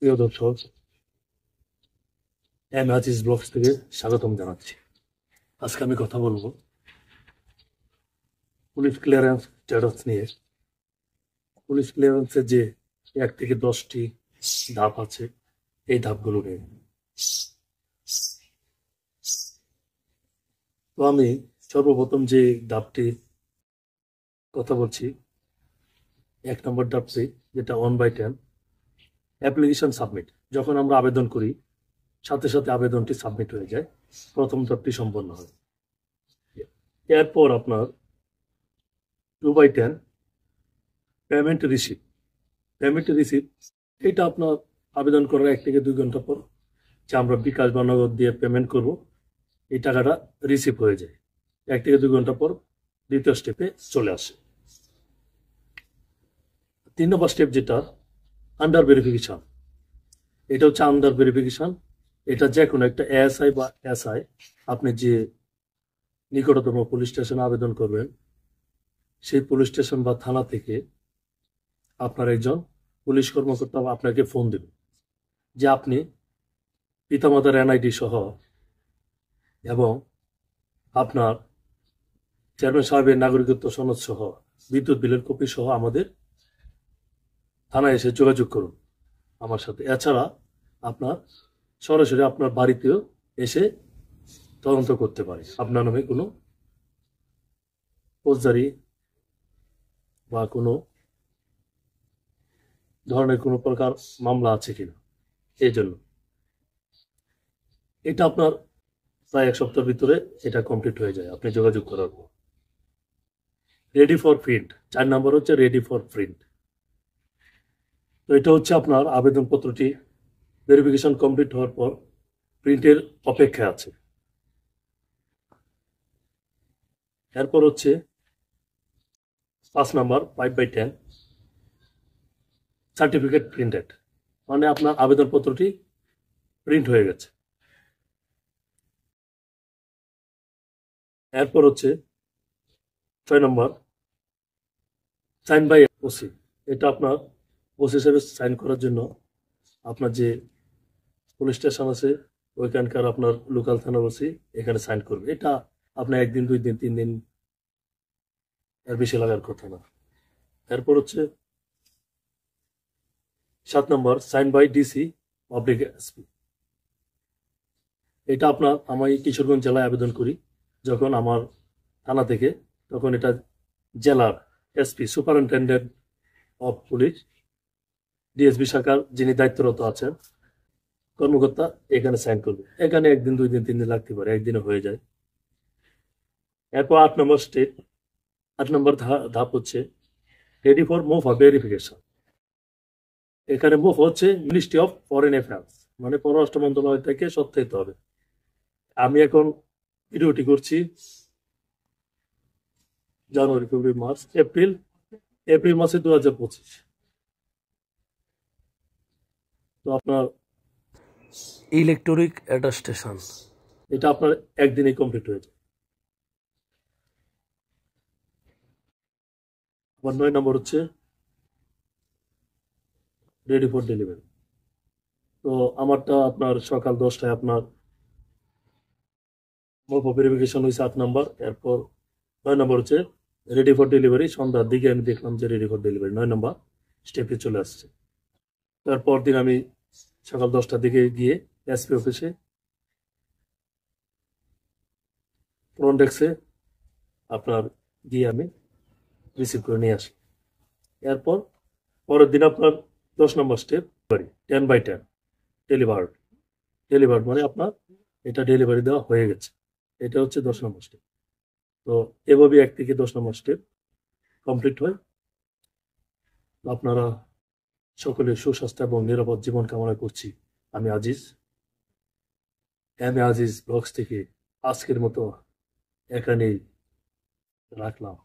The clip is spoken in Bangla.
প্রিয় দর্শক, এম আজিজ ব্লগস থেকে স্বাগতম জানাচ্ছি। আজকে আমি কথা বলবো পুলিশ ক্লিয়ারেন্স স্ট্যাটাস নিয়ে। পুলিশ ক্লিয়ারেন্সের যে 1 থেকে 10টি ধাপ আছে, এই ধাপগুলো নিয়ে। তো আমি সর্বপ্রথম যে ধাপটি কথা বলছি, 1 নম্বর ধাপটি, যেটা 1/10 অ্যাপ্লিকেশন সাবমিট। যখন আমরা আবেদন করি, সাথে সাথে আবেদনটি সাবমিট হয়ে যায়, প্রথম ধাপটি সম্পন্ন হয়। এরপর আপনার 2/10 পেমেন্ট রিসিভ। পেমেন্ট রিসিভ এটা আপনার আবেদন করার 1 থেকে 2 ঘন্টা পর, যে আমরা বিকাশ বা নগদ দিয়ে পেমেন্ট করব, এই টাকাটা রিসিভ হয়ে যায়। 1 থেকে 2 ঘন্টা পর দ্বিতীয় স্টেপে চলে আসে। 3 নম্বর স্টেপ যেটা আন্ডার ভেরিফিকেশন, এটা হচ্ছে আন্ডার ভেরিফিকেশন। এটা যে কোনো একটা এএসআই বা এসআই, আপনি যে নিকটতম পুলিশ স্টেশনে আবেদন করবেন, সেই পুলিশ স্টেশন বা থানা থেকে আপনার একজন পুলিশ কর্মকর্তা আপনাকে ফোন দেবে যে আপনি পিতামাতার এনআইডি সহ এবং আপনার চেয়ারম্যান সাহেবের নাগরিকত্ব সনদ সহ বিদ্যুৎ বিলের কপি সহ আমাদের থানায় এসে যোগাযোগ করুন আমার সাথে। এছাড়া আপনার সরাসরি আপনার বাড়িতেও এসে তদন্ত করতে পারে আপনার নামে কোনো ফৌজদারি বা কোনো ধরনের কোনো প্রকার মামলা আছে কিনা। এই জন্য এটা আপনার প্রায় 1 সপ্তাহের ভিতরে এটা কমপ্লিট হয়ে যায় আপনি যোগাযোগ করার পর। রেডি ফর প্রিন্ট, 4 নম্বর হচ্ছে রেডি ফর প্রিন্ট। তো এটা হচ্ছে আপনার আবেদনপত্রটি ভেরিফিকেশন কমপ্লিট হওয়ার পর প্রিন্টের অপেক্ষা আছে। এরপর হচ্ছে 5 নম্বর 5/10 সার্টিফিকেট প্রিন্টেড, মানে আপনার আবেদনপত্রটি প্রিন্ট হয়ে গেছে। এরপর হচ্ছে 6 নম্বর সাইন বাই ওসি। এটা আপনার ওসি হিসেবে সাইন করার জন্য আপনার যে পুলিশ স্টেশন আছে ওইখানকার আপনার লোকাল থানা ওসি এখানে সাইন করবে। এটা আপনার 1 দিন 2 দিন 3 দিন এর বেশি লাগার কথা না। এরপর হচ্ছে 7 number sign by DC public SP. এটা আপনার, আমি কিশোরগঞ্জ জেলায় আবেদন করি যখন আমার থানা থেকে, তখন এটা জেলার SP superintendent of police DSB শাখার যিনি দায়িত্বরত আছেন কর্মকর্তা এখানে সাইন করবে। এখানে 1 দিন 2 দিন 3 দিন লাগতে পারে, একদিনে হয়ে যায়। এরপর 8 নম্বর স্টেপ, 8 নম্বর ধাপ হচ্ছে রেডি ফর মোফা ভেরিফিকেশন। এখানে মোফ হচ্ছে মিনিস্ট্রি অফ ফরেন অ্যাফেয়ার্স, মানে পররাষ্ট্র মন্ত্রণালয় থেকে সত্যায়িত হবে। আমি এখন ভিডিওটি করছি জানুয়ারি, ফেব্রুয়ারি, মার্চ, এপ্রিল মাসে 2025। তো আপনার ইলেকট্রনিক অ্যাটাস্টেশন এটা আপনার একদিনেই কমপ্লিট হয়ে যায়। আবার 9 নম্বর হচ্ছে রেডি ফর ডেলিভারি। তো আমারটা আপনার সকাল 10টায় আপনার ভেরিফিকেশন হয়েছে 8 নম্বর। এরপর 9 নম্বর হচ্ছে রেডি ফর ডেলিভারি। সন্ধ্যার দিকে আমি দেখলাম যে রেডি ফর ডেলিভারি 9 নম্বর স্টেপে চলে আসছে। তারপর দিন আমি সকাল 10টার দিকে গিয়ে এসপি অফিসে ফ্রন্ট ডেস্কে আপনার গিয়ে আমি রিসিভ করে নিয়ে আসি। এরপর পরের দিন আপনার 10 নম্বর স্টেপ 10/10 ডেলিভার্ড মানে আপনার এটা ডেলিভারি দেওয়া হয়ে গেছে। এটা হচ্ছে 10 নম্বর স্টেপ। তো এভাবে 1 থেকে 10 নম্বর স্টেপ কমপ্লিট হয়। আপনারা সকলে সুস্বাস্থ্য এবং নিরাপদ জীবন কামনা করছি। আমি আজিজ, এম আজিজ ব্লগস থেকে আজকের মতো এখানেই রাখলাম।